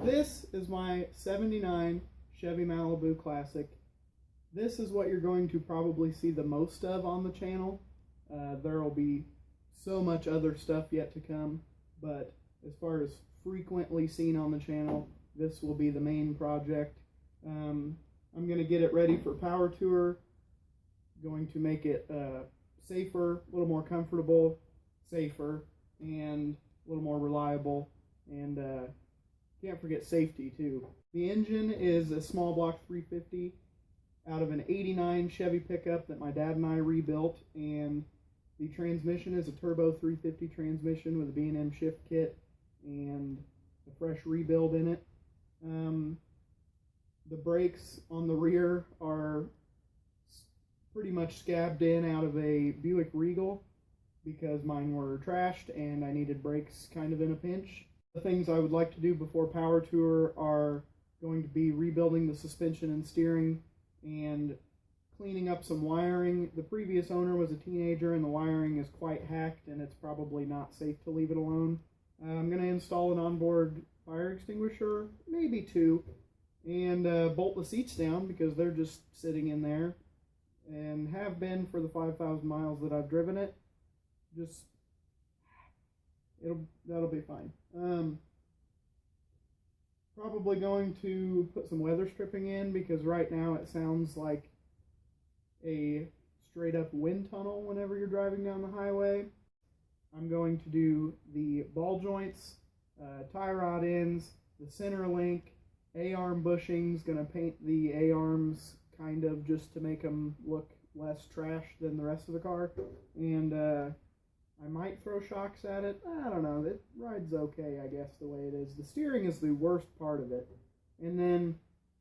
This is my 79 Chevy Malibu Classic. This is what you're going to probably see the most of on the channel. There will be so much other stuff yet to come, but as far as frequently seen on the channel, this will be the main project. I'm going to get it ready for power tour, going to make it safer, a little more comfortable, safer, and a little more reliable, and can't forget safety too. The engine is a small block 350 out of an 89 Chevy pickup that my dad and I rebuilt, and the transmission is a turbo 350 transmission with a B&M shift kit and a fresh rebuild in it. The brakes on the rear are pretty much scabbed in out of a Buick Regal because mine were trashed and I needed brakes kind of in a pinch. The things I would like to do before power tour are going to be rebuilding the suspension and steering and cleaning up some wiring. The previous owner was a teenager and the wiring is quite hacked and it's probably not safe to leave it alone. I'm going to install an onboard fire extinguisher, maybe two, and bolt the seats down because they're just sitting in there and have been for the 5,000 miles that I've driven it. That'll be fine. Probably going to put some weather stripping in because right now it sounds like a straight up wind tunnel whenever you're driving down the highway. I'm going to do the ball joints, tie rod ends, the center link, A-arm bushings. Going to paint the A-arms kind of just to make them look less trash than the rest of the car. And I might throw shocks at it. I don't know. It rides okay, I guess, the way it is. The steering is the worst part of it. And then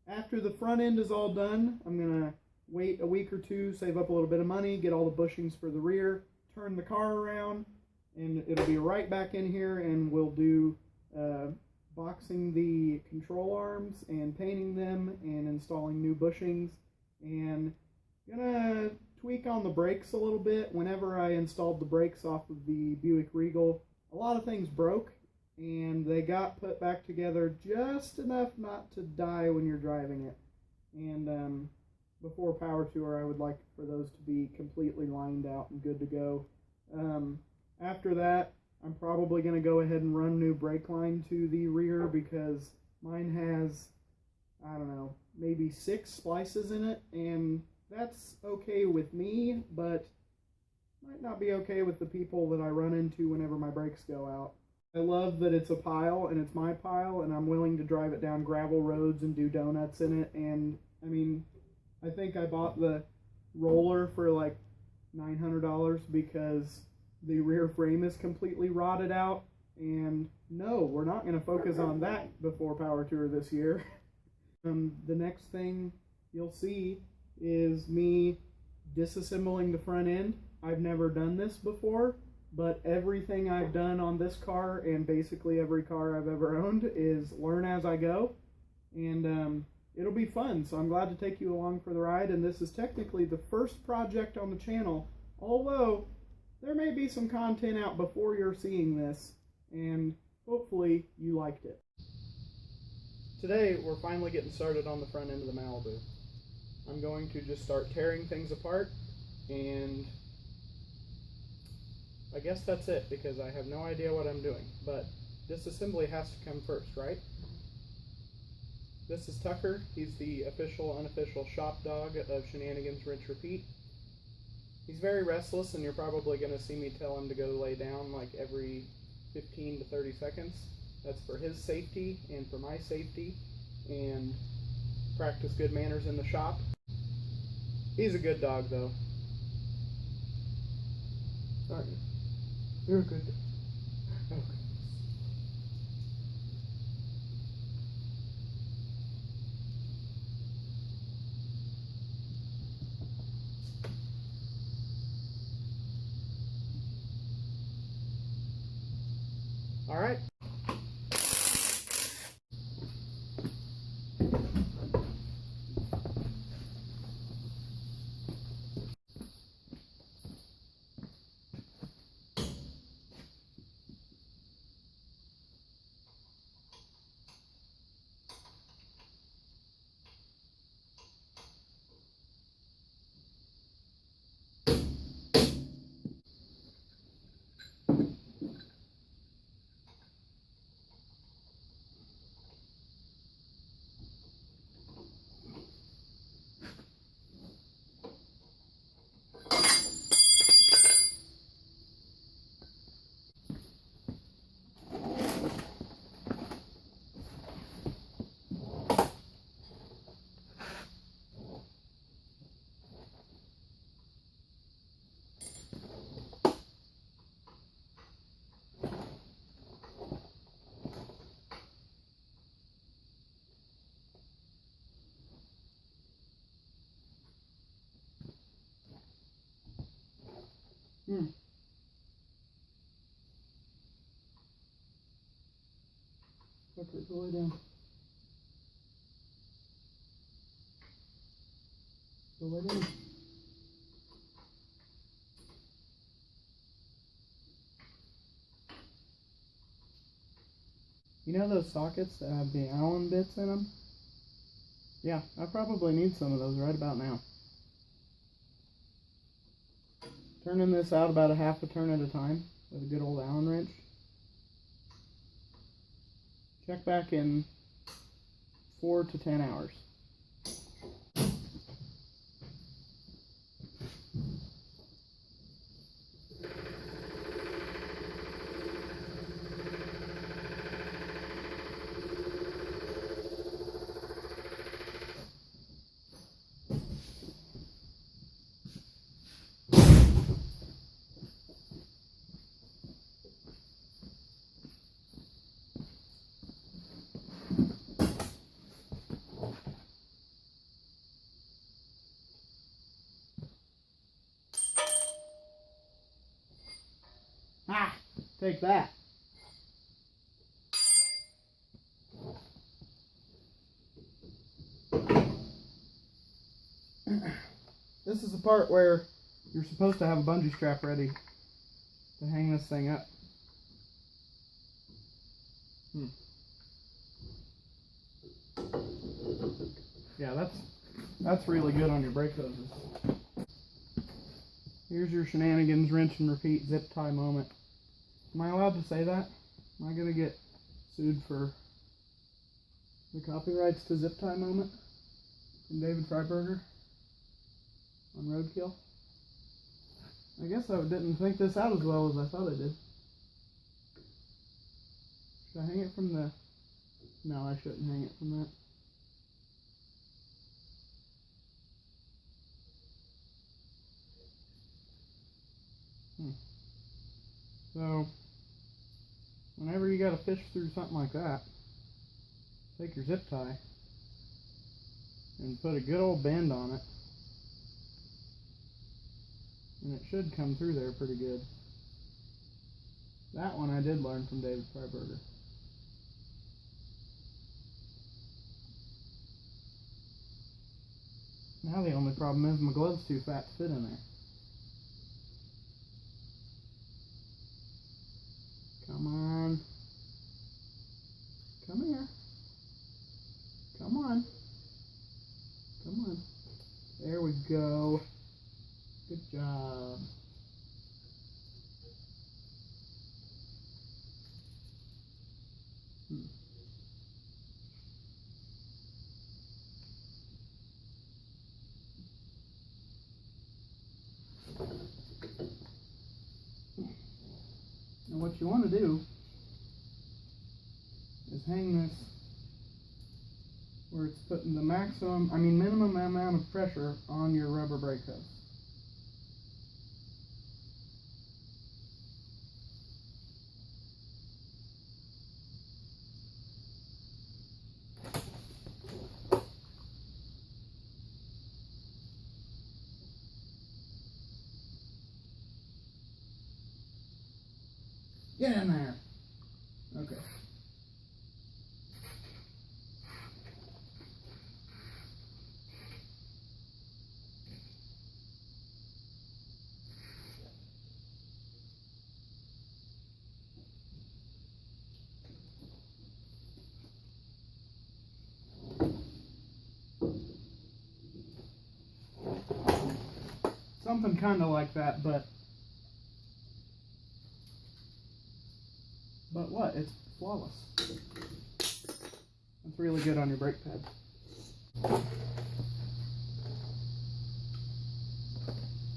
after the front end is all done, I'm going to wait a week or two, save up a little bit of money, get all the bushings for the rear, turn the car around, and it'll be right back in here, and we'll do boxing the control arms and painting them and installing new bushings. And gonna tweak on the brakes a little bit. Whenever I installed the brakes off of the Buick Regal, a lot of things broke and they got put back together just enough not to die when you're driving it. And before power tour, I would like for those to be completely lined out and good to go. After that, I'm probably going to go ahead and run new brake line to the rear because mine has, I don't know, maybe 6 splices in it, and that's okay with me, but might not be okay with the people that I run into whenever my brakes go out. I love that it's a pile, and it's my pile, and I'm willing to drive it down gravel roads and do donuts in it. And, I mean, I think I bought the roller for like $900 because the rear frame is completely rotted out. And no, we're not going to focus on that before power tour this year. The next thing you'll see is me disassembling the front end. I've never done this before, but everything I've done on this car and basically every car I've ever owned is learn as I go, and it'll be fun. So I'm glad to take you along for the ride, and this is technically the first project on the channel, although there may be some content out before you're seeing this, and hopefully you liked it. Today we're finally getting started on the front end of the Malibu. I'm going to just start tearing things apart, and I guess that's it because I have no idea what I'm doing, but disassembly has to come first, right? This is Tucker. He's the official, unofficial shop dog of Shenanigans Rinse Repeat. He's very restless, and you're probably going to see me tell him to go lay down like every 15 to 30 seconds. That's for his safety and for my safety, and practice good manners in the shop. He's a good dog, though. Aren't you? You're a good dog. Okay. All right. Hmm. Pucker it all the way down. All the way down. You know those sockets that have the Allen bits in them? Yeah, I probably need some of those right about now. Turning this out about a half a turn at a time with a good old Allen wrench. Check back in 4 to 10 hours. Ah! Take that. This is the part where you're supposed to have a bungee strap ready to hang this thing up. Yeah, that's really good on your brake hoses. Here's your shenanigans, rinse and repeat, zip tie moment. Am I allowed to say that? Am I gonna get sued for the copyrights to zip tie moment from David Freiberger on Roadkill? I guess I didn't think this out as well as I thought I did. Should I hang it from the... No, I shouldn't hang it from that. So, whenever you gotta fish through something like that, take your zip tie and put a good old bend on it, and it should come through there pretty good. That one I did learn from David Freiberger. Now the only problem is my glove's too fat to fit in there. Come on. Come here. Come on. Come on. There we go. Good job. And what you want to do is hang this where it's putting the minimum amount of pressure on your rubber brake hose. Get in there. Okay. Something kind of like that, but what? It's flawless. That's really good on your brake pads.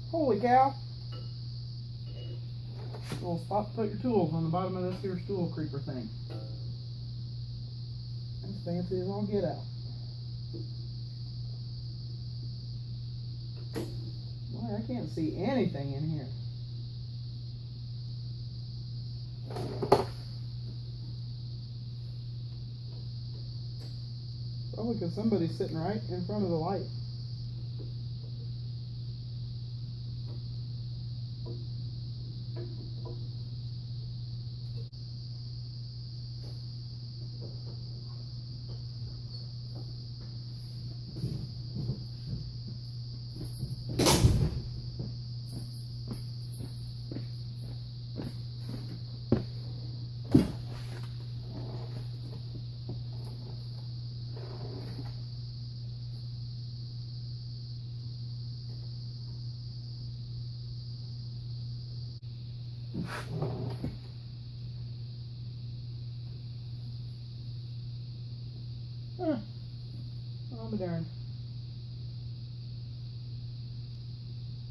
Holy cow! Little spot to put your tools on the bottom of this here stool creeper thing. That's fancy as all get out. Boy, I can't see anything in here. Probably because somebody's sitting right in front of the light. I'll be darned.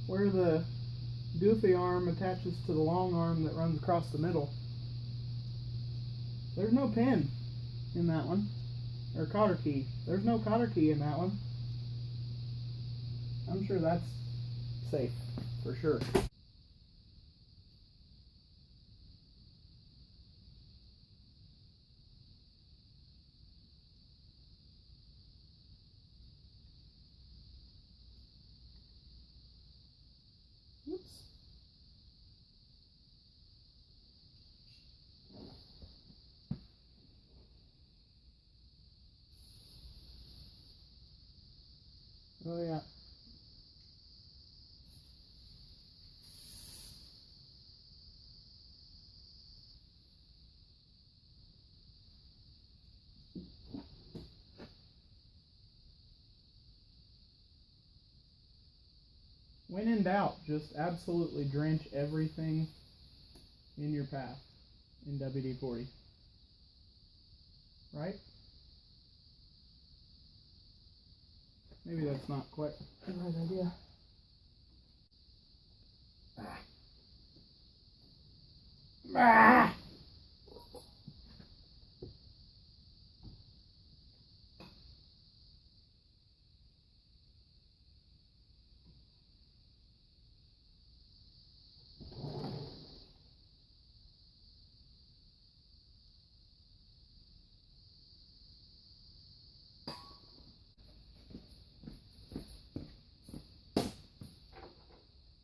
Where the goofy arm attaches to the long arm that runs across the middle, there's no pin in that one. Or cotter key. There's no cotter key in that one. I'm sure that's safe, for sure. Oops. Oh yeah. When in doubt, just absolutely drench everything in your path in WD-40. Right? Maybe that's not quite the right idea. Ah.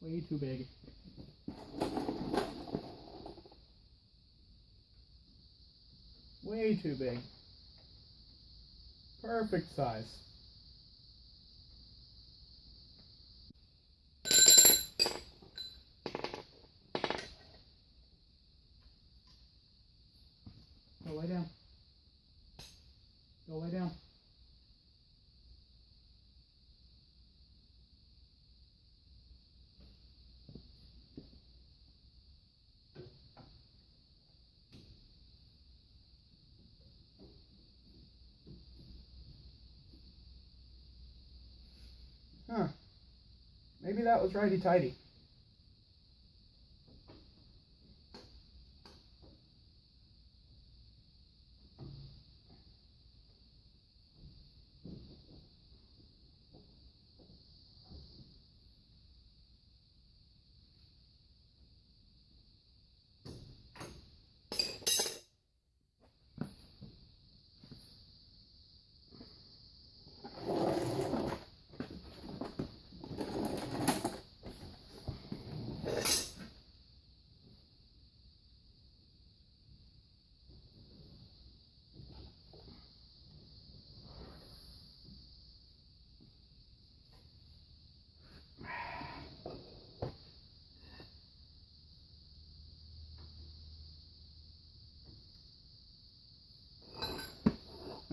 Way too big. Way too big. Perfect size. Go lay down. Go lay down. Huh. Maybe that was righty-tighty.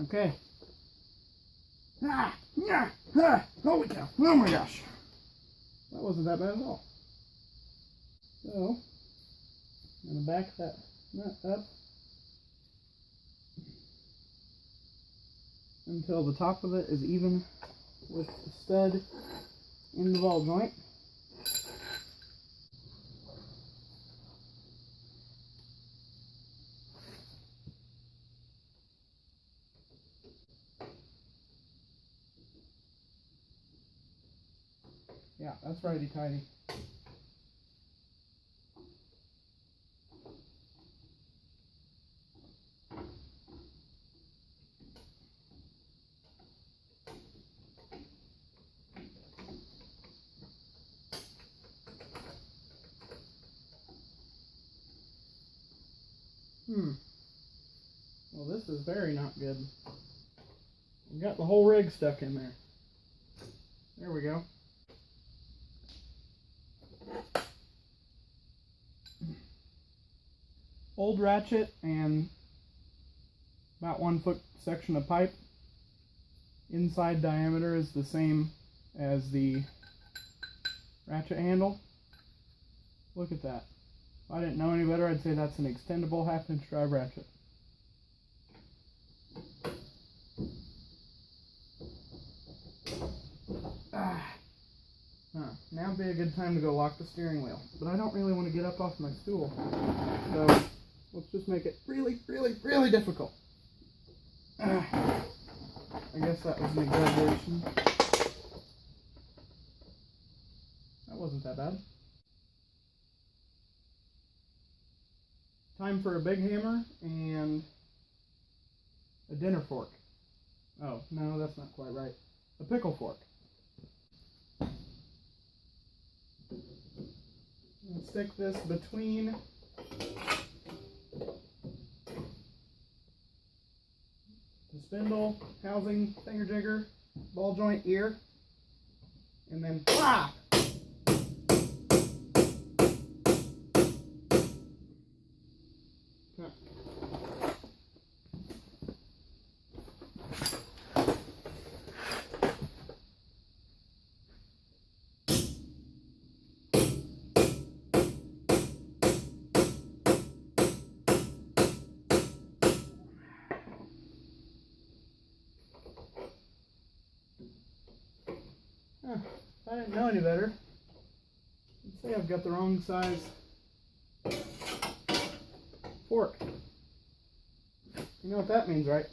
Okay. Holy cow. Oh my gosh. That wasn't that bad at all. So, I'm going to back that nut up until the top of it is even with the stud in the ball joint. Yeah, that's righty-tighty. Well, this is very not good. We got the whole rig stuck in there. There we go. Old ratchet and about 1 foot section of pipe. Inside diameter is the same as the ratchet handle. Look at that. If I didn't know any better, I'd say that's an extendable 1/2-inch drive ratchet. Now would be a good time to go lock the steering wheel. But I don't really want to get up off my stool. So let's just make it really, really, really difficult. I guess that was an exaggeration. That wasn't that bad. Time for a big hammer and a dinner fork. Oh, no, that's not quite right. A pickle fork. And stick this between the spindle, housing, finger jigger, ball joint, ear, and then pop! If I didn't know any better, I'd say I've got the wrong size fork. You know what that means, right?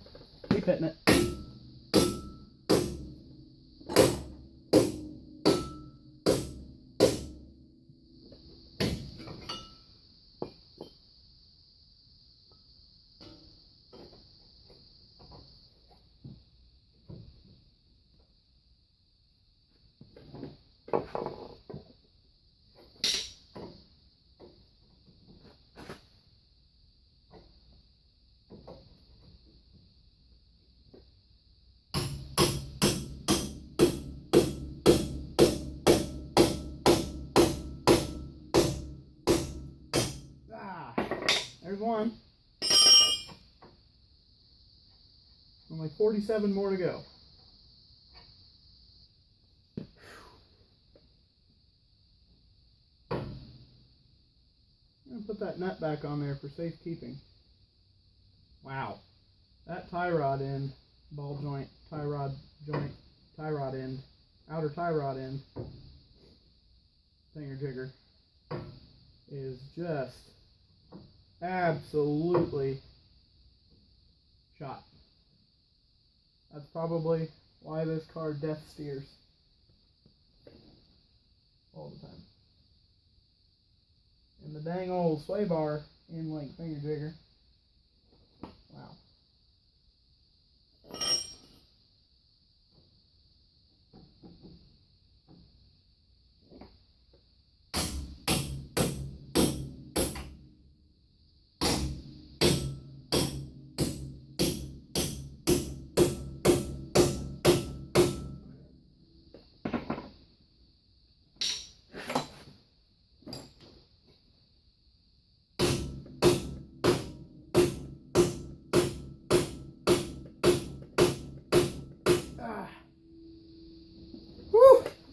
Keep hitting it. There's one. Only 47 more to go. I'm going to put that nut back on there for safekeeping. Wow. That tie rod end, ball joint, tie rod end, outer tie rod end, finger jigger, is just absolutely shot. That's probably why this car death steers all the time. And the dang old sway bar in link finger jigger. Wow.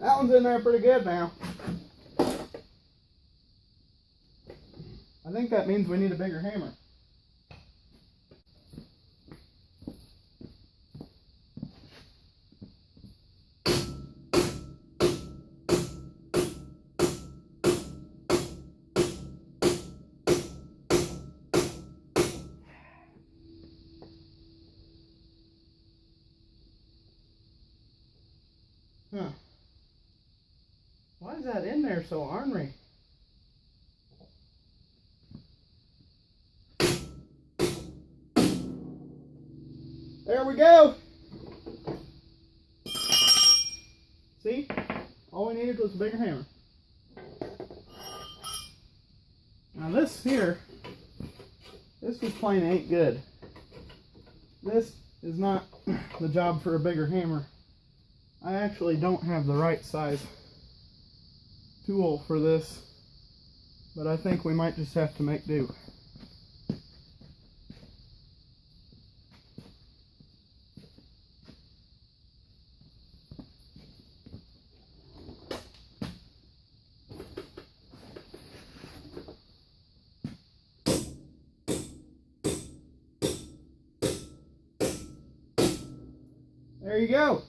That one's in there pretty good now. I think that means we need a bigger hammer. Huh. Why is that in there so ornery? There we go. See? All we needed was a bigger hammer. Now this here, this just plain ain't good. This is not the job for a bigger hammer. I actually don't have the right size tool for this, but I think we might just have to make do. There you go.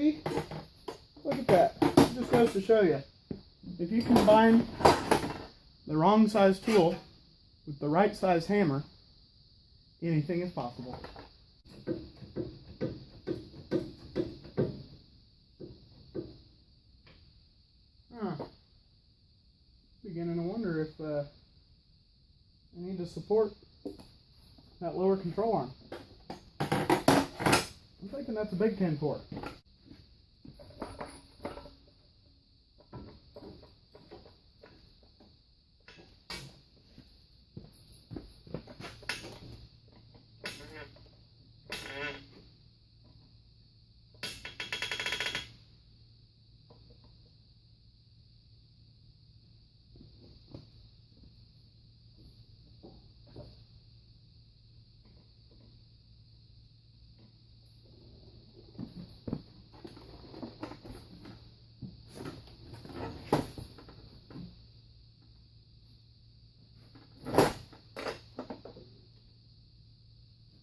See? Look at that. It just goes to show you. If you combine the wrong size tool with the right size hammer, anything is possible. Beginning to wonder if I need to support that lower control arm. I'm thinking that's a Big 10 port.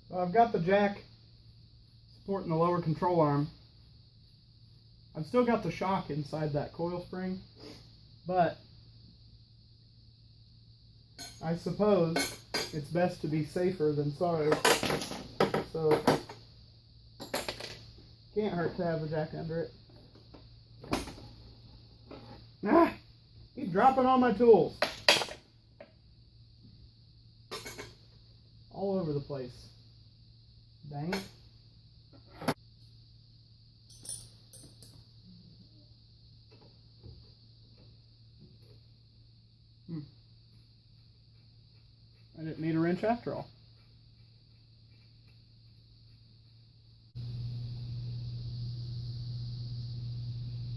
So I've got the jack supporting the lower control arm. I've still got the shock inside that coil spring, but I suppose it's best to be safer than sorry. So can't hurt to have the jack under it. Ah! Keep dropping all my tools. All over the place. Dang it. I didn't need a wrench after all.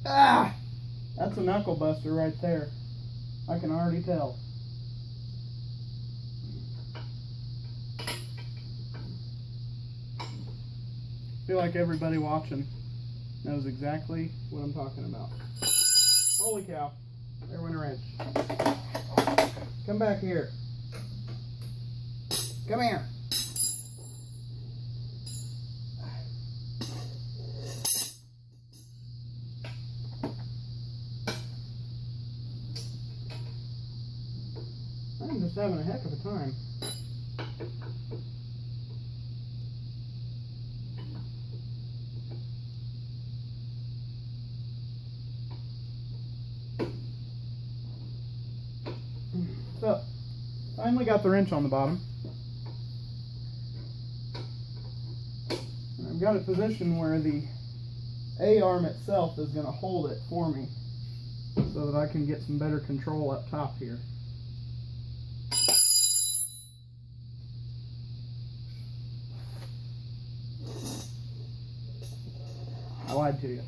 Ah! That's a knuckle buster right there. I can already tell. I feel like everybody watching knows exactly what I'm talking about. Holy cow. There went a wrench. Come back here. Come here. I'm just having a heck of a time. So, finally got the wrench on the bottom. And I've got it positioned where the A arm itself is going to hold it for me so that I can get some better control up top here. I lied to you.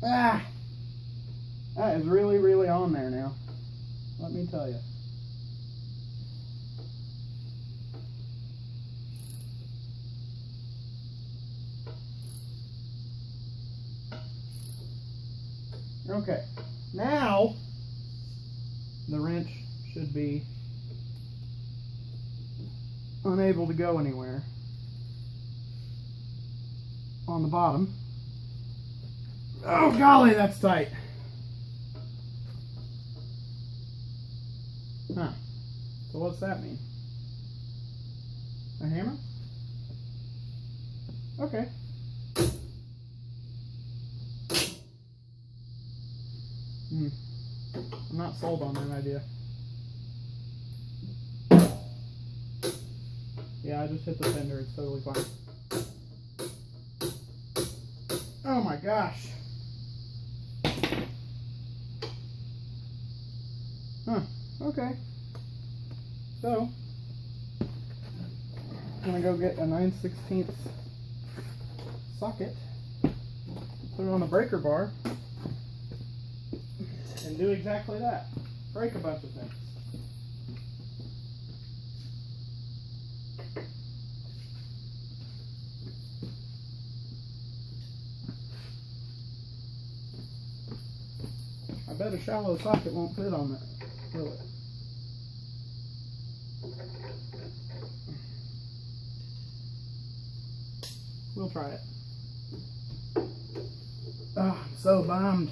Ah! That is really, really on there now. Let me tell you. Okay. Now, the wrench should be unable to go anywhere on the bottom. Oh golly, that's tight. Huh. So what's that mean? A hammer? Okay. I'm not sold on that idea. Yeah, I just hit the fender. It's totally fine. Oh my gosh. Huh. Okay. So, I'm gonna go get a 9/16 socket, put it on the breaker bar, and do exactly that. Break a bunch of things. I bet a shallow socket won't fit on that, will it? We'll try it. Oh, I'm so bummed.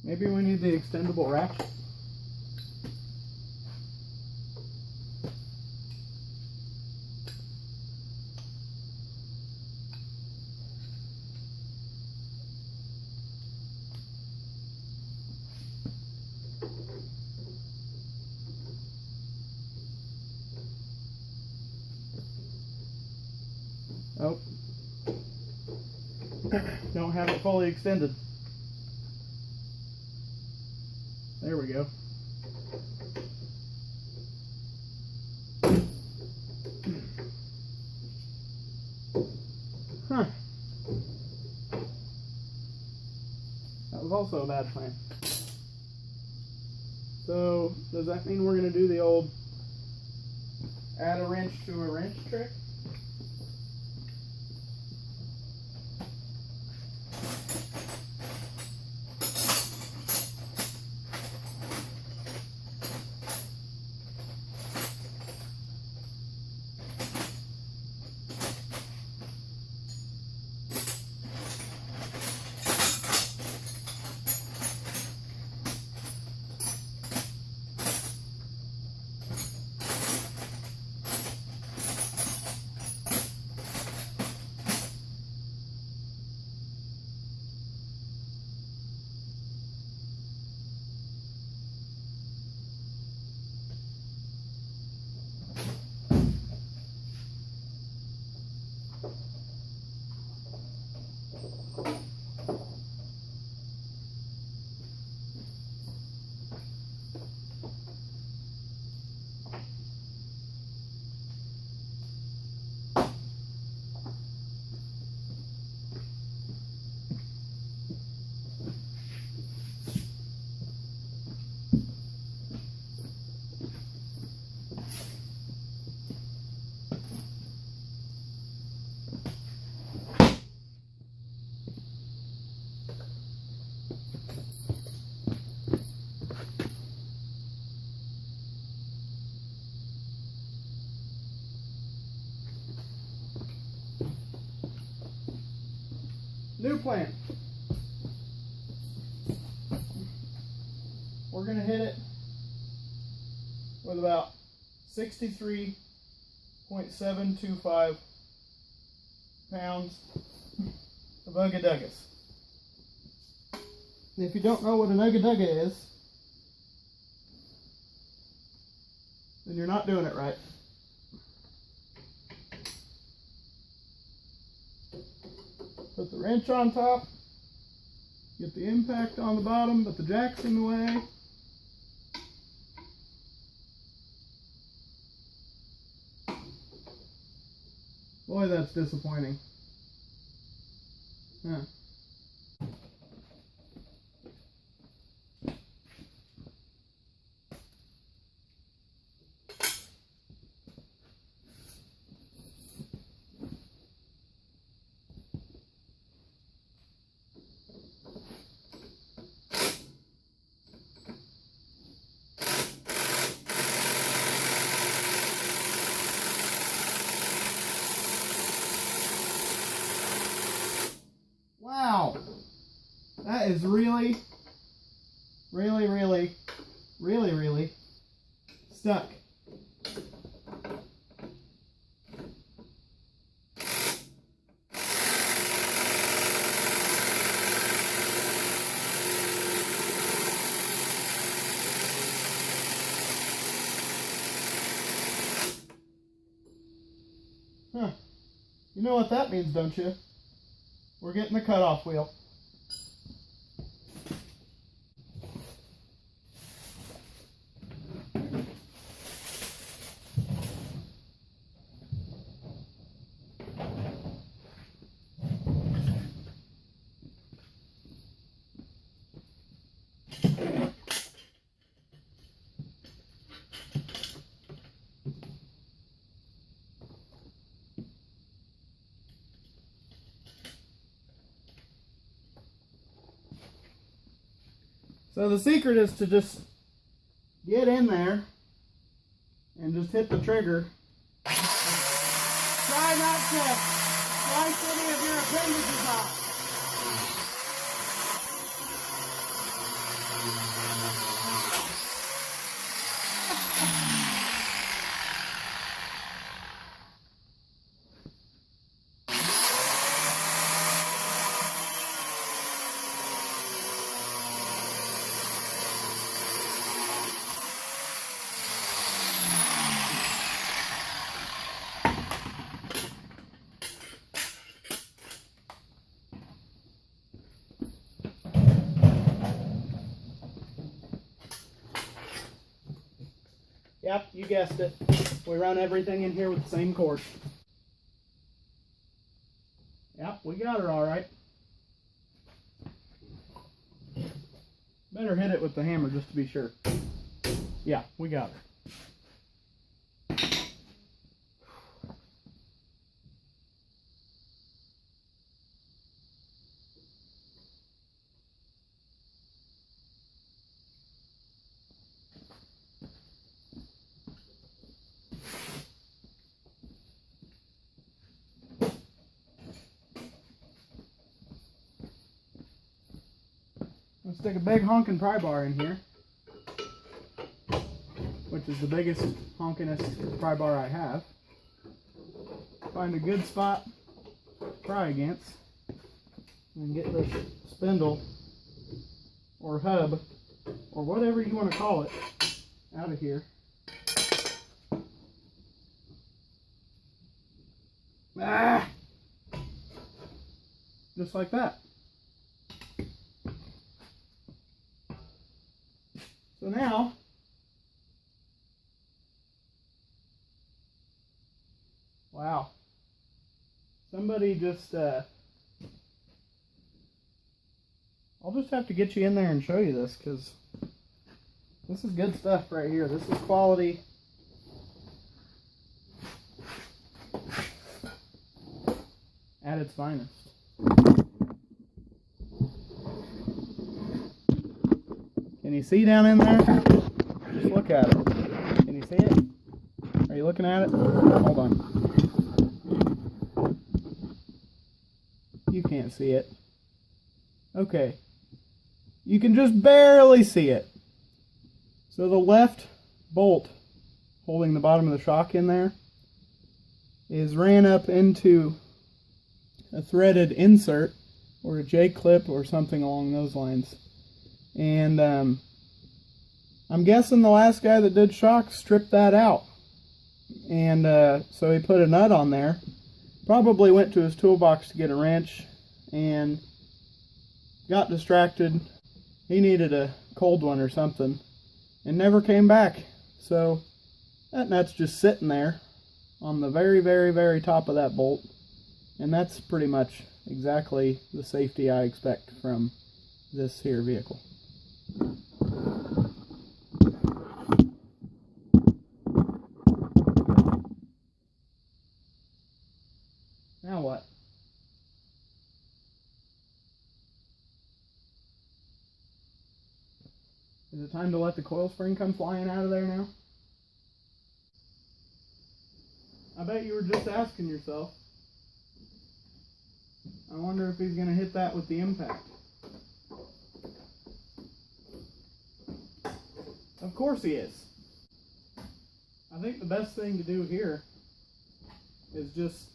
Maybe we need the extendable ratchet. Oh, don't have it fully extended. There we go. Huh. That was also a bad plan. So, does that mean we're going to do the old add a wrench to a wrench trick? New plan. We're going to hit it with about 63.725 pounds of Ugga-Duggas. And if you don't know what an Ugga-Dugga is, then you're not doing it right. Put the wrench on top, get the impact on the bottom, but the jack's in the way. Boy, that's disappointing. Huh. Wow, that is really stuck. Huh. You know what that means, don't you? We're getting the cutoff wheel. So the secret is to just get in there and just hit the trigger. Try not to slice any of your appendages off. Yep, you guessed it. We run everything in here with the same cord. Yep, we got her all right. Better hit it with the hammer just to be sure. Yeah, we got her. Let's stick a big honking pry bar in here, which is the biggest, honkingest pry bar I have. Find a good spot to pry against, and get this spindle or hub or whatever you want to call it out of here. Ah! Just like that. So now, wow, somebody just, I'll just have to get you in there and show you this, because this is good stuff right here. This is quality. At its finest. Can you see down in there? Just look at it. Can you see it? Are you looking at it? Hold on. You can't see it. Okay. You can just barely see it. So the left bolt holding the bottom of the shock in there is ran up into a threaded insert or a J-clip or something along those lines. And I'm guessing the last guy that did shocks stripped that out. And so he put a nut on there. Probably went to his toolbox to get a wrench and got distracted. He needed a cold one or something and never came back. So that nut's just sitting there on the very, very, very top of that bolt. And that's pretty much exactly the safety I expect from this here vehicle. Now what? Is it time to let the coil spring come flying out of there now? I bet you were just asking yourself, I wonder if he's going to hit that with the impact. Of course he is. I think the best thing to do here is just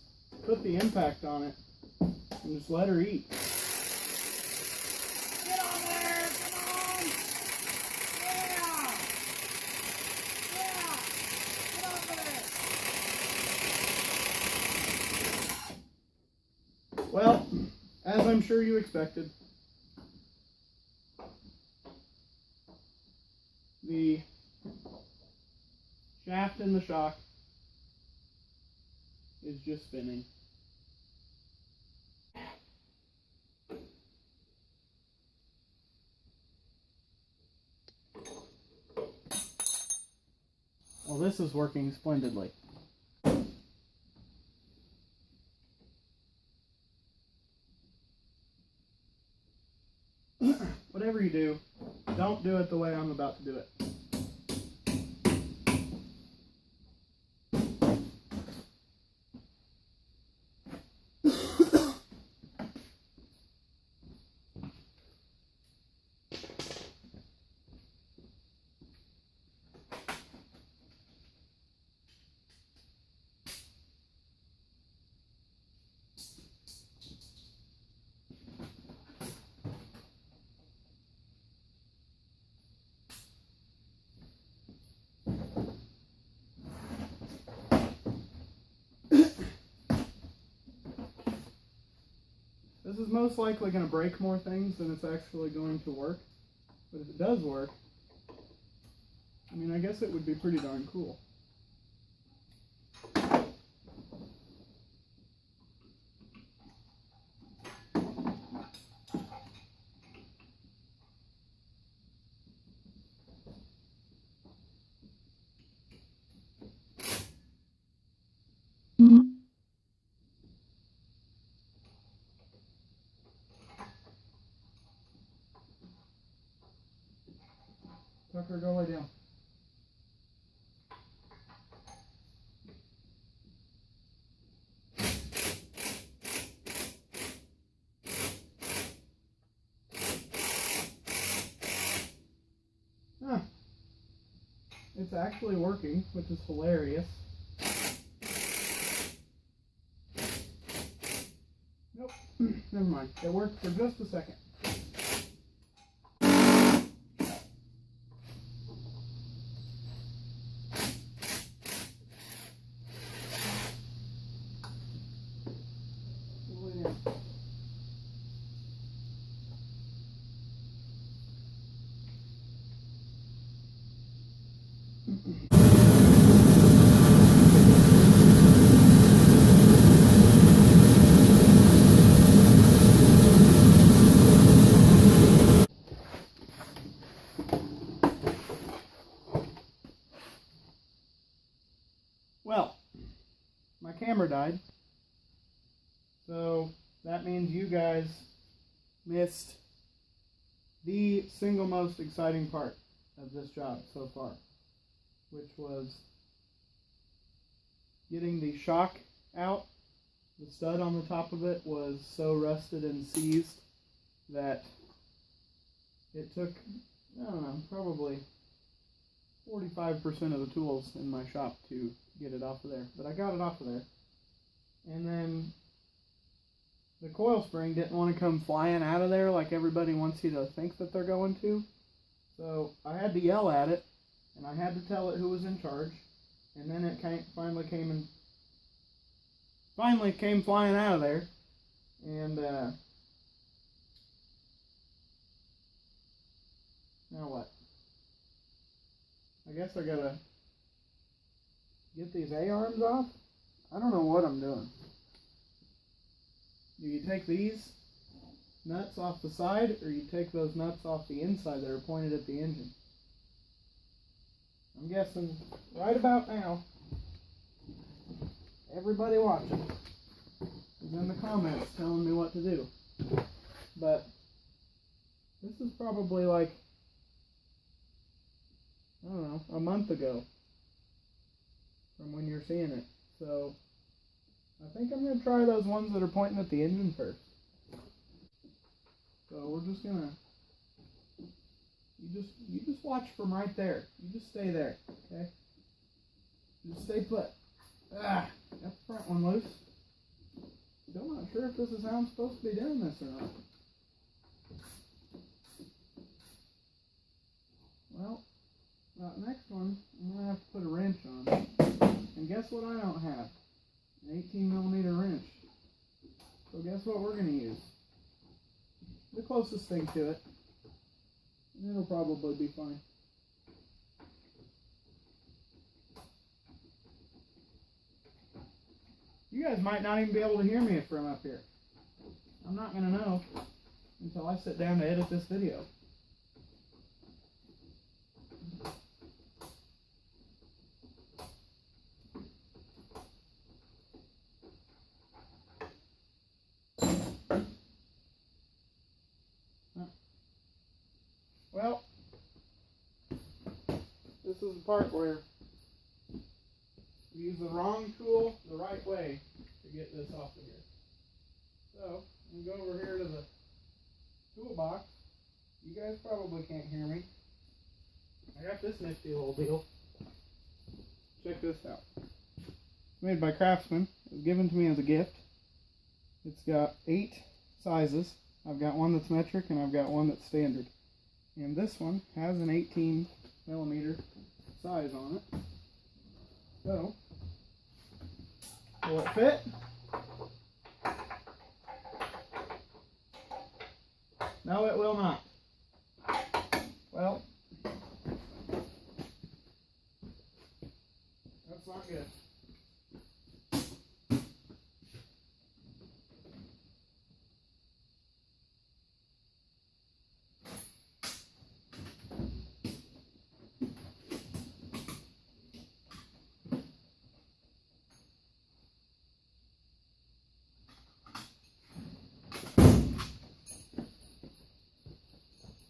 put the impact on it and just let her eat. Get on there! Come on! Yeah! Yeah! Get off of there! Well, as I'm sure you expected, the shaft in the shock is just spinning. Well, this is working splendidly. Whatever you do, don't do it the way I'm about to do it. This is most likely going to break more things than it's actually going to work. But if it does work, I mean, I guess it would be pretty darn cool. Tucker, go lay down. Huh. It's actually working, which is hilarious. Nope. Never mind. It worked for just a second. Well, my camera died, so that means you guys missed the single most exciting part of this job so far, which was getting the shock out. The stud on the top of it was so rusted and seized that it took, I don't know, probably 45% of the tools in my shop to get it off of there. But I got it off of there. And then the coil spring didn't want to come flying out of there like everybody wants you to think that they're going to. So I had to yell at it, and I had to tell it who was in charge. And then it finally came flying out of there. And now what? I guess I gotta get these A-arms off? I don't know what I'm doing. Do you take these nuts off the side, or you take those nuts off the inside that are pointed at the engine? I'm guessing right about now, everybody watching is in the comments telling me what to do. But this is probably like, I don't know, a month ago from when you're seeing it. So I think I'm going to try those ones that are pointing at the engine first. So we're just going to, you just watch from right there. You just stay there, okay? Just stay put. Got the front one loose. Still not sure if this is how I'm supposed to be doing this or not. Well, that next one, I'm going to have to put a wrench on. And guess what I don't have? An 18mm wrench. So guess what we're going to use? The closest thing to it. And it'll probably be fine. You guys might not even be able to hear me from up here. I'm not going to know until I sit down to edit this video. Well, This is the part where you use the wrong tool the right way to get this off of here. So, I'm going to go over here to the toolbox. You guys probably can't hear me. I got this nifty little deal. Check this out. It's made by Craftsman. It was given to me as a gift. It's got 8 sizes. I've got one that's metric and I've got one that's standard. And this one has an 18 millimeter size on it. So, will it fit? No, it will not. Well, that's not good.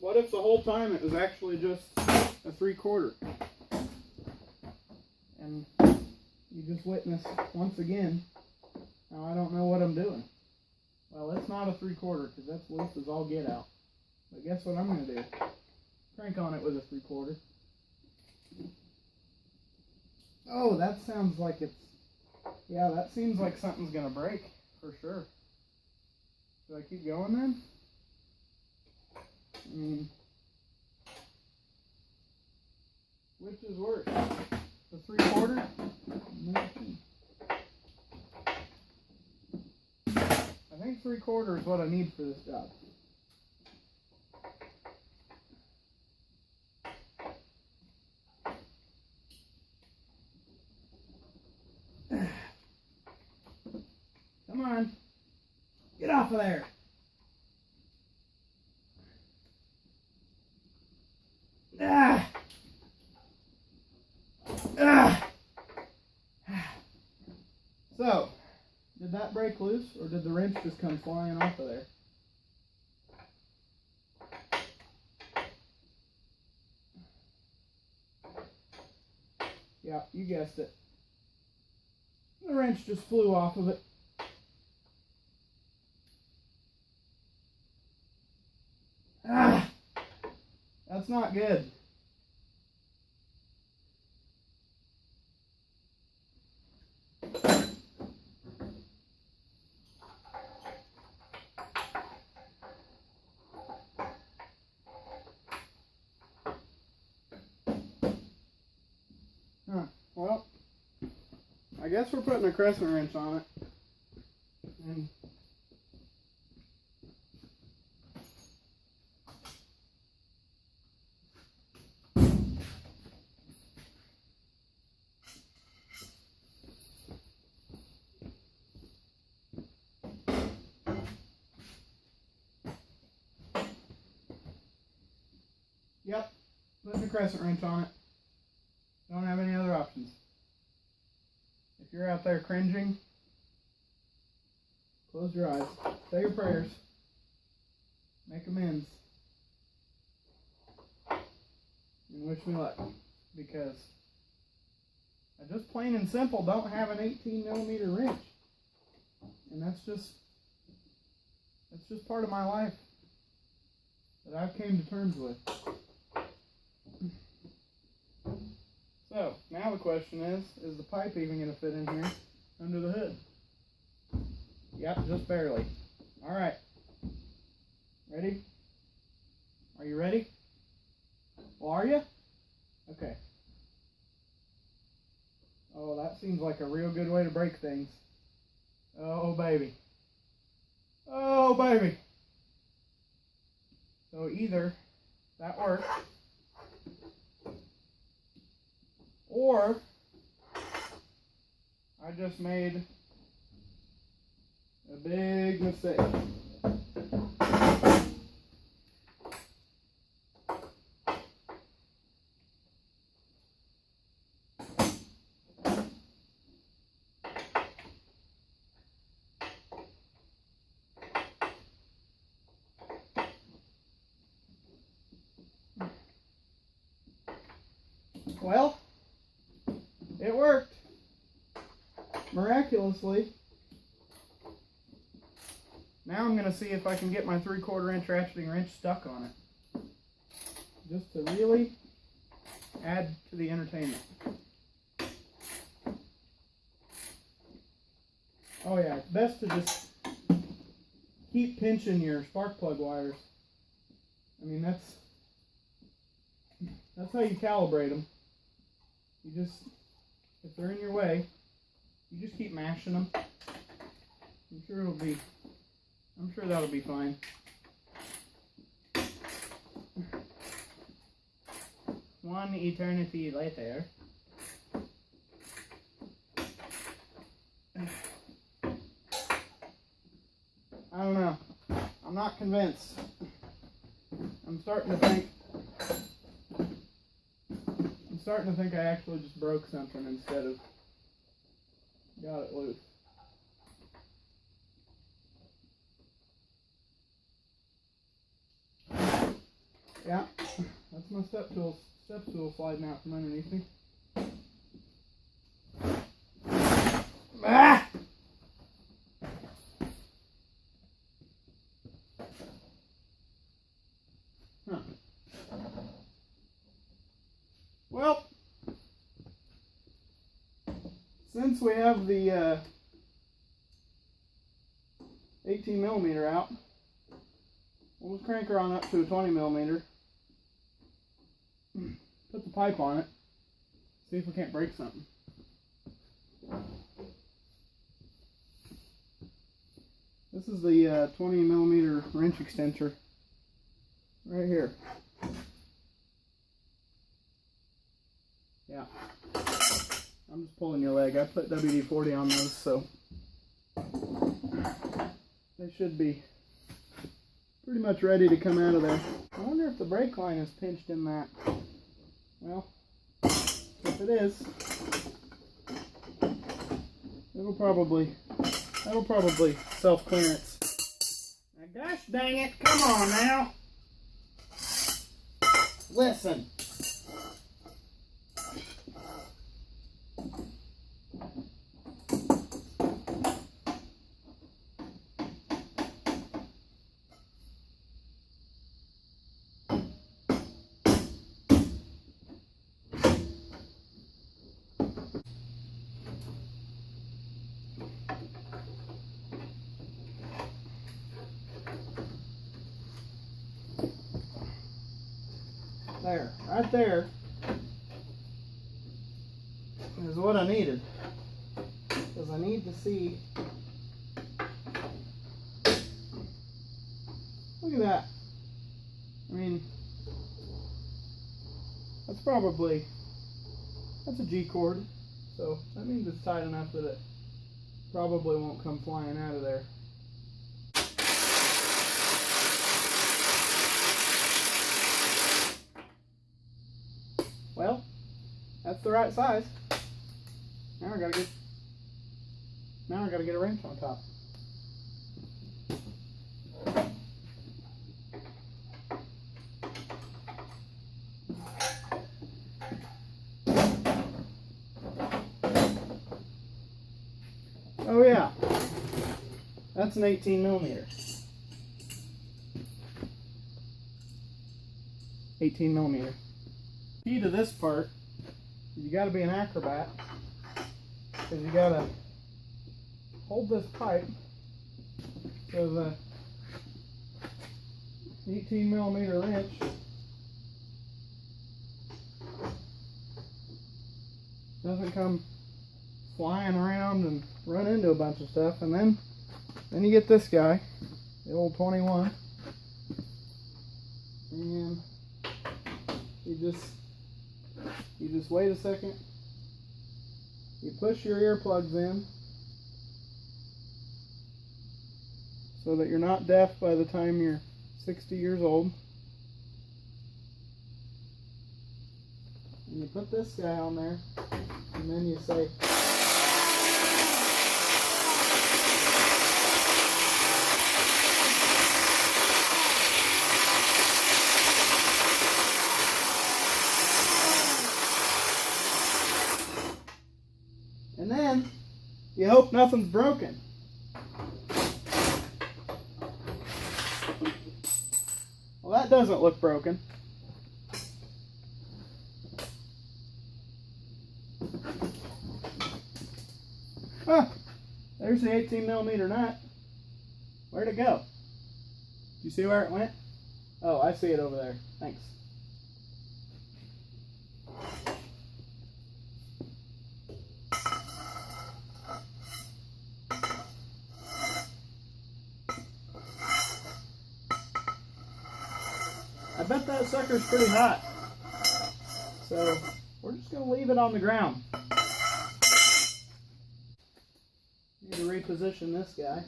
What if the whole time it was actually just a 3/4? And you just witnessed once again how I don't know what I'm doing. Well, it's not a 3/4 because that's loose as all get out. But guess what I'm going to do? Crank on it with a 3/4. Oh, that sounds like it's... Yeah, that seems like something's going to break for sure. Should I keep going then? I mean, which is worse? The 3/4? I think 3/4 is what I need for this job. Come on. Get off of there. Ah. Ah. So, did that break loose, or did the wrench just come flying off of there? Yeah, you guessed it. The wrench just flew off of it. Ah! That's not good. Well, I guess we're putting a crescent wrench on it. And yep, putting a crescent wrench on it. Don't have any other options. If you're out there cringing, close your eyes, say your prayers, make amends, and wish me luck, because I just plain and simple don't have an 18 millimeter wrench, and that's just part of my life that I've came to terms with. So, now the question is the pipe even going to fit in here under the hood? Yep, just barely. Alright. Ready? Are you ready? Well, are you? Okay. Oh, that seems like a real good way to break things. Oh, baby. Oh, baby. So either that worked, or I just made a big mistake. Well, it worked. Miraculously. Now I'm going to see if I can get my 3/4 inch ratcheting wrench stuck on it. Just to really add to the entertainment. Oh yeah, it's best to just keep pinching your spark plug wires. I mean, that's how you calibrate them. You just, if they're in your way, you just keep mashing them. I'm sure that'll be fine. One eternity later. I don't know. I'm not convinced. I'm starting to think I actually just broke something instead of got it loose. Yeah, that's my step stool sliding out from underneath me. Ah! Huh. Well, since we have the 18 millimeter out, we'll just crank her on up to a 20 millimeter. Put the pipe on it. See if we can't break something. This is the 20 millimeter wrench extensor right here. Yeah. I'm just pulling your leg. I put WD-40 on those, so they should be pretty much ready to come out of there. I wonder if the brake line is pinched in that. Well, if it is, that'll probably self-clearance. Now, gosh dang it, come on now. Listen. There, right there is what I needed, because I need to see. Look at that. I mean, that's a G cord, so that means it's tight enough that it probably won't come flying out of there. Well, that's the right size. Now I gotta get a wrench on top. Oh yeah, that's an 18 millimeter. 18 millimeter. Key to this part is you got to be an acrobat, because you got to hold this pipe so the 18 millimeter wrench doesn't come flying around and run into a bunch of stuff. And then you get this guy, the old 21, and you just wait a second, you push your earplugs in so that you're not deaf by the time you're 60 years old, and you put this guy on there, and then you say, hope nothing's broken. Well, that doesn't look broken. Huh, there's the 18mm nut. Where'd it go? Do you see where it went? Oh, I see it over there. Thanks. I bet that sucker's pretty hot. So, we're just going to leave it on the ground. Need to reposition this guy.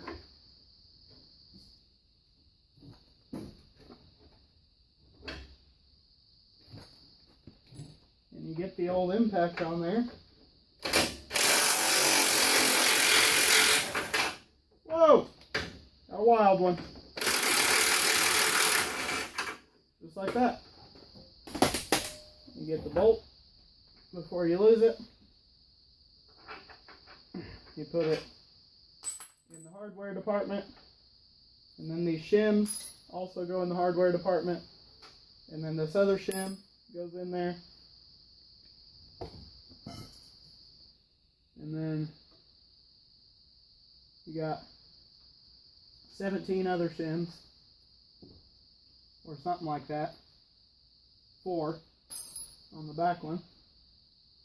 And you get the old impact on there. Whoa! Got a wild one. Just like that. You get the bolt before you lose it. You put it in the hardware department. And then these shims also go in the hardware department. And then this other shim goes in there. And then you got 17 other shims, or something like that. 4 on the back one.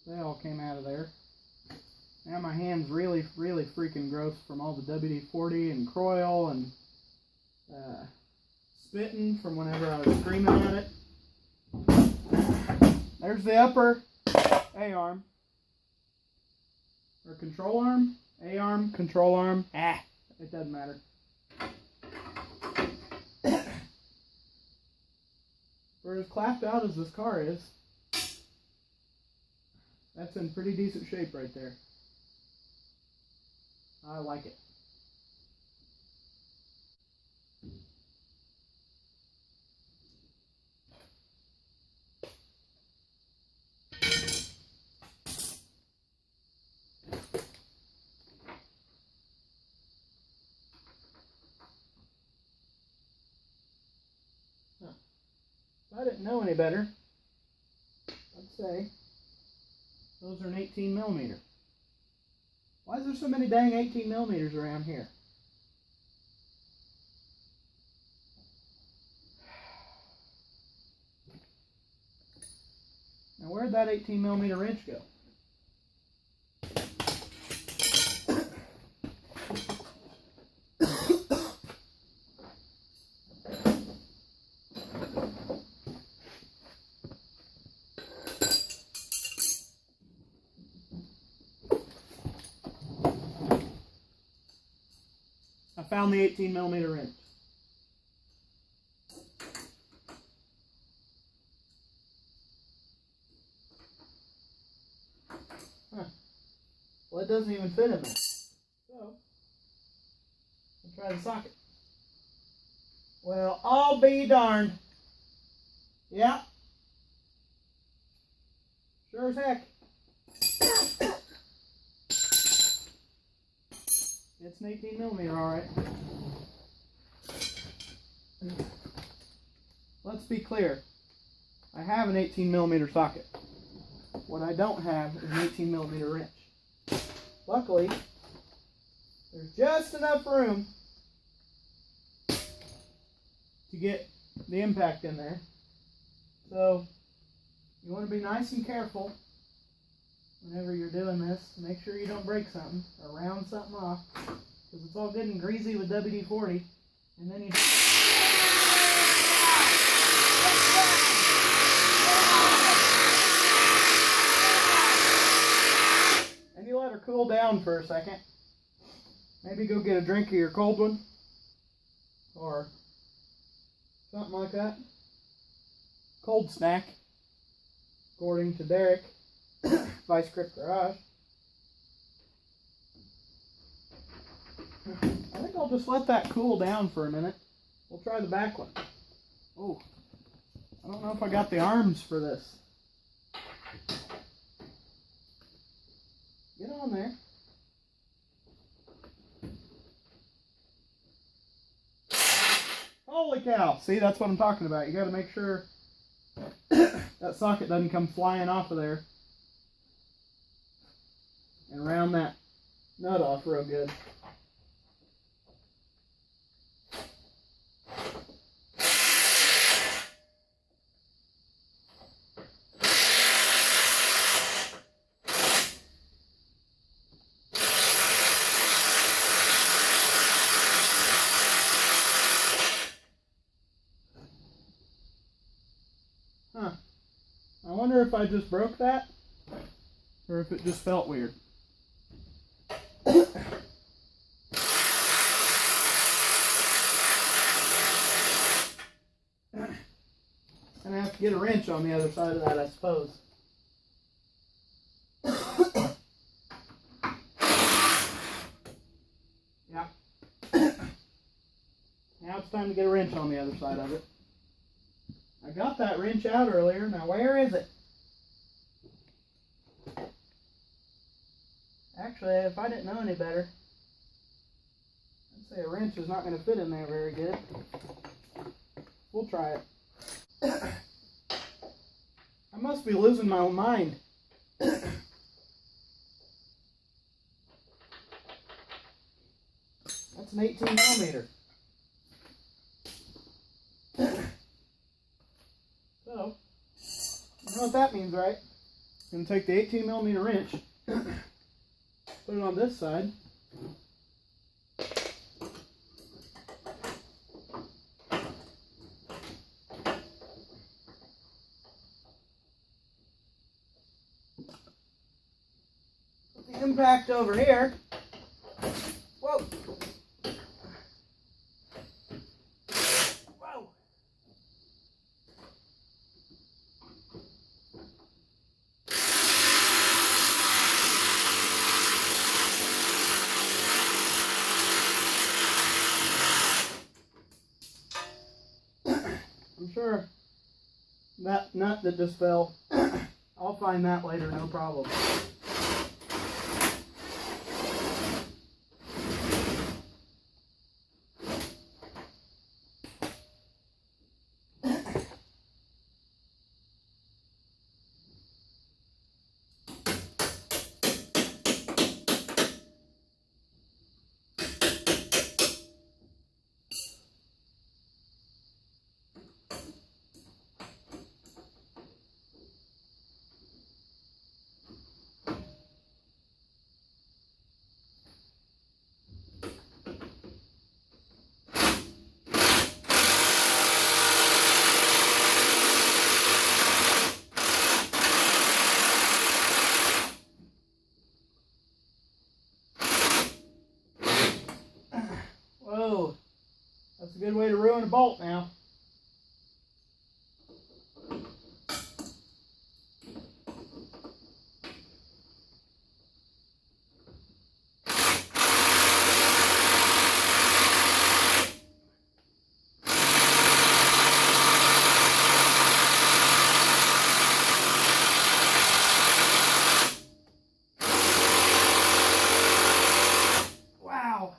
They all came out of there. Now my hand's really freaking gross from all the WD-40 and Croil and spitting from whenever I was screaming at it. There's the upper A-arm. Or control arm? A-arm, control arm. It doesn't matter. For as clapped out as this car is, that's in pretty decent shape right there. I like it. If I didn't know any better, I'd say those are an 18mm. Why is there so many dang 18mm around here? Now where'd that 18mm wrench go? I found the 18mm wrench. Huh. Well, it doesn't even fit in there. So, I'll try the socket. Well, I'll be darned. Yeah. Sure as heck. It's an 18mm, alright. Let's be clear. I have an 18mm socket. What I don't have is an 18mm wrench. Luckily, there's just enough room to get the impact in there. So, you want to be nice and careful whenever you're doing this. Make sure you don't break something or round something off, because it's all good and greasy with WD-40, and then you let her cool down for a second. Maybe go get a drink of your cold one or something like that. Cold snack, according to Derek, Vice Grip Garage. I think I'll just let that cool down for a minute. We'll try the back one. Oh, I don't know if I got the arms for this. Get on there. Holy cow. See, that's what I'm talking about. You got to make sure that socket doesn't come flying off of there. And round that nut off real good. Huh. I wonder if I just broke that or if it just felt weird. And I have to get a wrench on the other side of that, I suppose. Yeah. Now it's time to get a wrench on the other side of it. I got that wrench out earlier. Now where is it? Actually, if I didn't know any better, I'd say a wrench is not going to fit in there very good. We'll try it. I must be losing my mind. That's an 18 millimeter. So, you know what that means, right? I'm going to take the 18 millimeter wrench, put it on this side. Put the impact over here. Whoa! Whoa! I'm sure that nut that just fell, I'll find that later, no problem. Whoa, that's a good way to ruin a bolt now. Wow.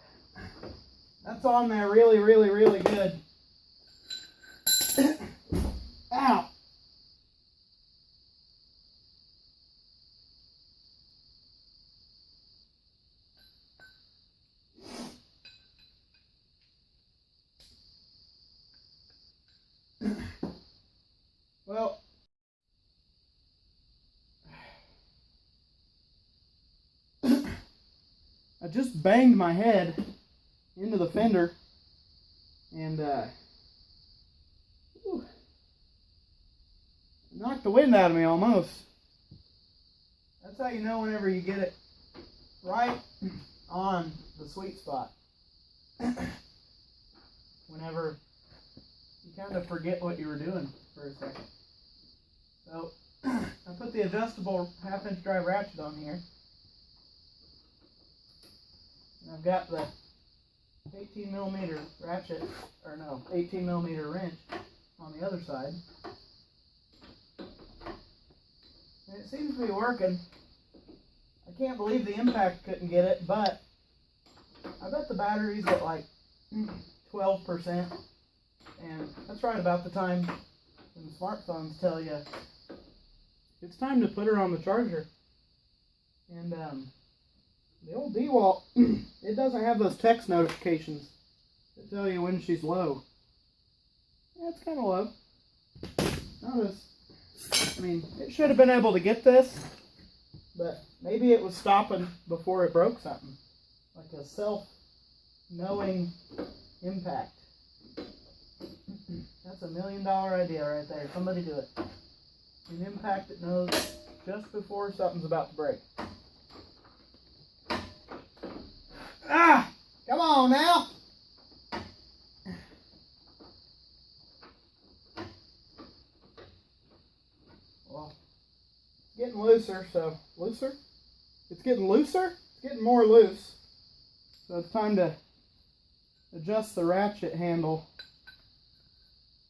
That's on there really, really, really good. Ow. Well, I just banged my head into the fender and knocked the wind out of me almost. That's how you know whenever you get it right on the sweet spot. Whenever you kind of forget what you were doing for a second. So I put the adjustable 1/2-inch drive ratchet on here. And I've got the 18 millimeter ratchet, or no, 18 millimeter wrench on the other side. And it seems to be working. I can't believe the impact couldn't get it, but I bet the battery's at like 12%. And that's right about the time when smartphones tell you it's time to put her on the charger. And the old DeWalt, it doesn't have those text notifications that tell you when she's low. Yeah, it's kind of low. Notice, I mean, it should have been able to get this, but maybe it was stopping before it broke something. Like a self-knowing impact. That's $1 million idea right there. Somebody do it. An impact that knows just before something's about to break. Ah! Come on now! Well, it's getting looser, so... Looser? It's getting looser? It's getting more loose. So it's time to adjust the ratchet handle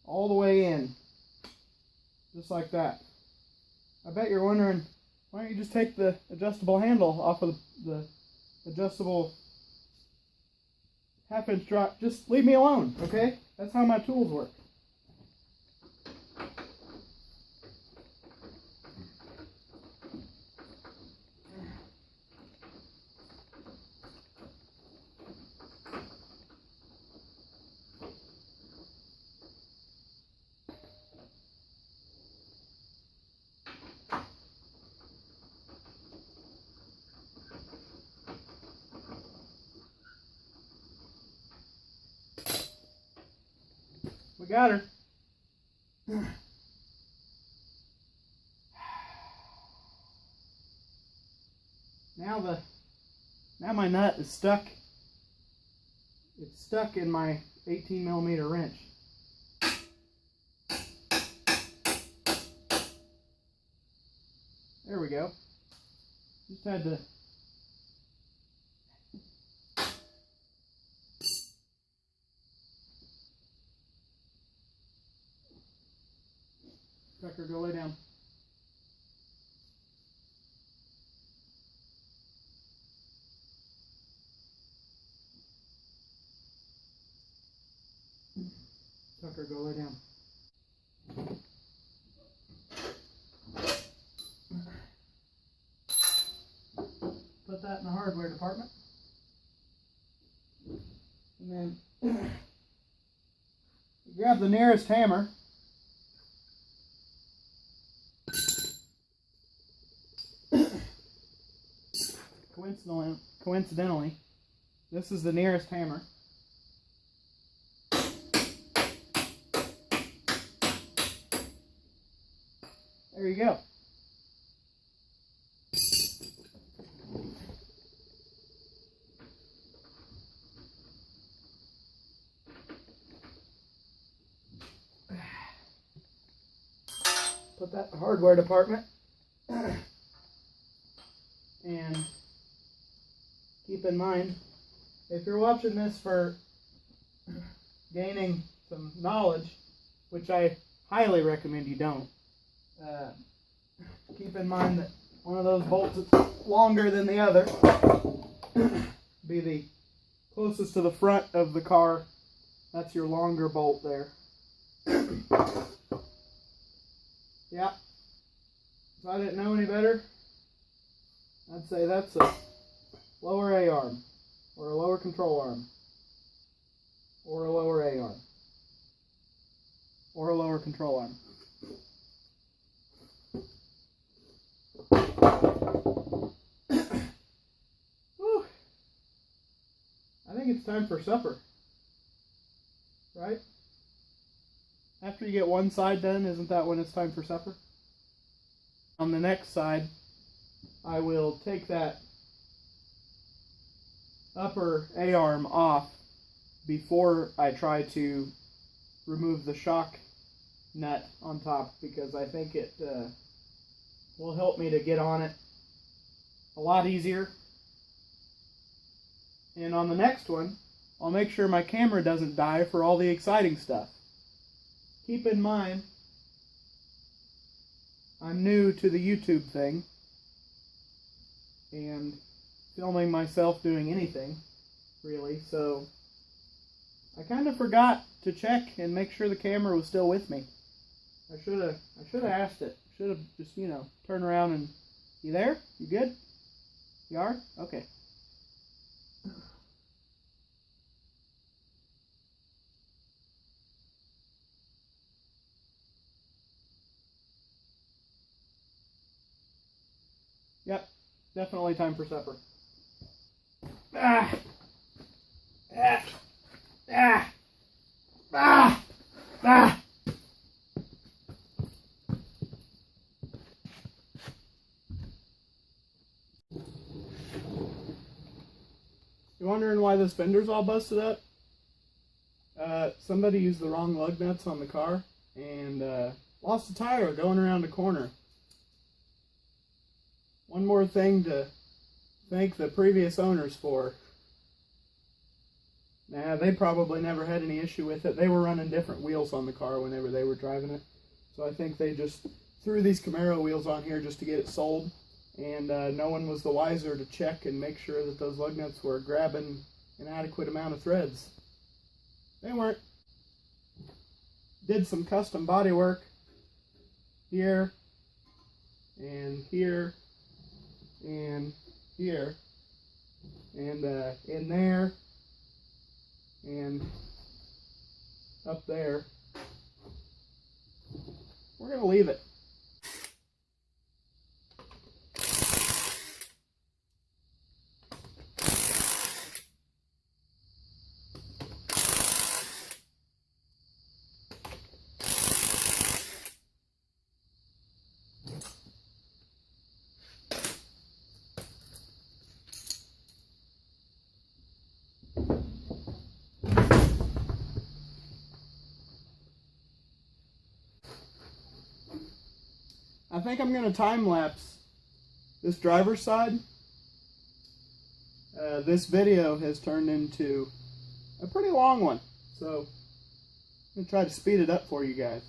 all the way in. Just like that. I bet you're wondering, why don't you just take the adjustable handle off of the adjustable half-inch drop? Just leave me alone, okay? That's how my tools work. We got her. Now my nut is stuck. It's stuck in my 18mm wrench. There we go. Just had to Tucker, go lay down. Tucker, go lay down. Put that in the hardware department. And then grab the nearest hammer. Coincidentally, this is the nearest hammer. There you go. Put that in the hardware department. And keep in mind, if you're watching this for gaining some knowledge, which I highly recommend you don't, keep in mind that one of those bolts is longer than the other. Be the closest to the front of the car. That's your longer bolt there. Yeah. If I didn't know any better, I'd say that's a lower A arm, or a lower control arm, or a lower A arm, or a lower control arm. Whew. I think it's time for supper, right? After you get one side done, isn't that when it's time for supper? On the next side, I will take that upper A-arm off before I try to remove the shock nut on top, because I think it will help me to get on it a lot easier. And on the next one, I'll make sure my camera doesn't die for all the exciting stuff. Keep in mind, I'm new to the YouTube thing, and filming myself doing anything, really, so I kind of forgot to check and make sure the camera was still with me. I should have asked it. Should have just, turned around and, you there? You good? You are? Okay. Yep, definitely time for supper. Ah! Ah! Ah! Ah! Ah! You wondering why this fender's all busted up? Somebody used the wrong lug nuts on the car and lost a tire going around a corner. One more thing to thank the previous owners for. Nah, they probably never had any issue with it. They were running different wheels on the car whenever they were driving it. So I think they just threw these Camaro wheels on here just to get it sold. And no one was the wiser to check and make sure that those lug nuts were grabbing an adequate amount of threads. They weren't. Did some custom body work here and here and here and in there and up there. We're going to leave it. I think I'm going to time-lapse this driver's side. This video has turned into a pretty long one, so I'm going to try to speed it up for you guys.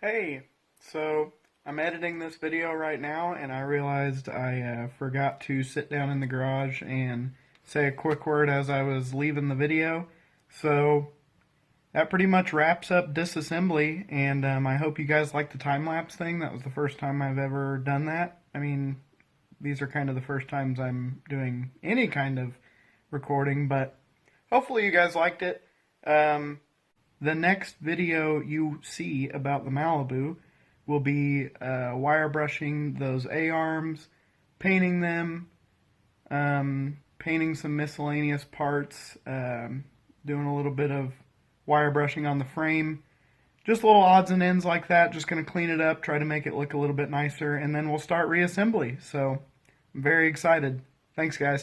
Hey, so I'm editing this video right now and I realized I forgot to sit down in the garage and say a quick word as I was leaving the video. So that pretty much wraps up disassembly, and I hope you guys like the time-lapse thing. That was the first time I've ever done that. I mean, these are kind of the first times I'm doing any kind of recording, but hopefully you guys liked it. The next video you see about the Malibu will be wire brushing those A-arms, painting them, painting some miscellaneous parts, doing a little bit of wire brushing on the frame. Just little odds and ends like that. Just going to clean it up, try to make it look a little bit nicer, and then we'll start reassembly. So I'm very excited. Thanks, guys.